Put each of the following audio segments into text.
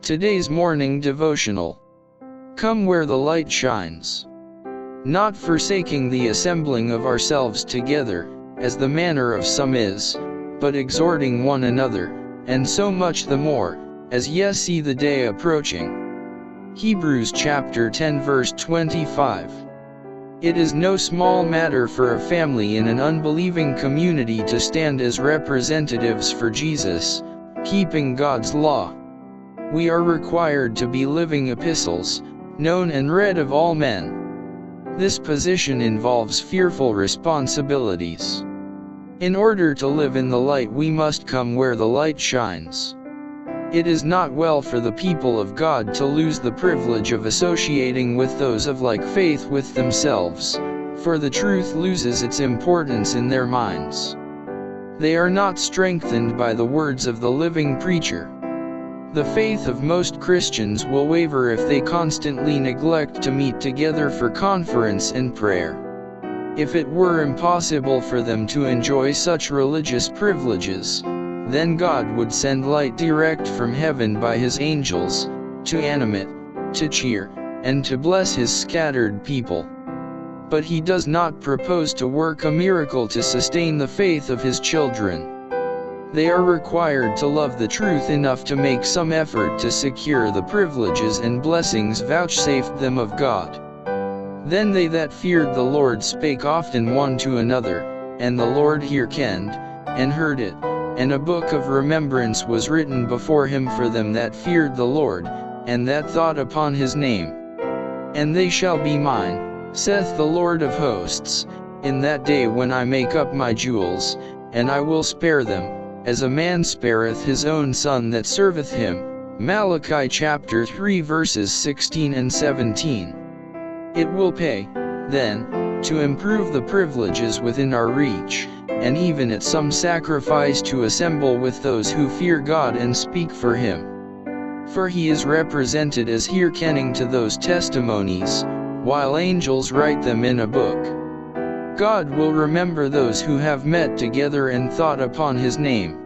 Today's morning devotional. Come where the light shines. Not forsaking the assembling of ourselves together, as the manner of some is, but exhorting one another, and so much the more, as ye see the day approaching. Hebrews chapter 10 verse 25. It is no small matter for a family in an unbelieving community to stand as representatives for Jesus, keeping God's law. We are required to be living epistles, known and read of all men. This position involves fearful responsibilities. In order to live in the light, we must come where the light shines. It is not well for the people of God to lose the privilege of associating with those of like faith with themselves, for the truth loses its importance in their minds. They are not strengthened by the words of the living preacher. The faith of most Christians will waver if they constantly neglect to meet together for conference and prayer. If it were impossible for them to enjoy such religious privileges, then God would send light direct from heaven by His angels, to animate, to cheer, and to bless His scattered people. But He does not propose to work a miracle to sustain the faith of His children. They are required to love the truth enough to make some effort to secure the privileges and blessings vouchsafed them of God. Then they that feared the Lord spake often one to another, and the Lord hearkened, and heard it, and a book of remembrance was written before Him for them that feared the Lord, and that thought upon His name. And they shall be mine, saith the Lord of hosts, in that day when I make up my jewels, and I will spare them, as a man spareth his own son that serveth him. Malachi chapter 3 verses 16 and 17. It will pay, then, to improve the privileges within our reach, and even at some sacrifice to assemble with those who fear God and speak for Him. For He is represented as hearkening to those testimonies, while angels write them in a book. God will remember those who have met together and thought upon His name.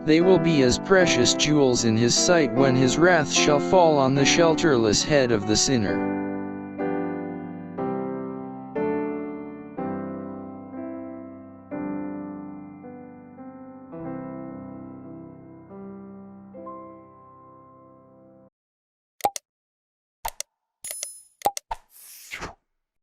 They will be as precious jewels in His sight when His wrath shall fall on the shelterless head of the sinner.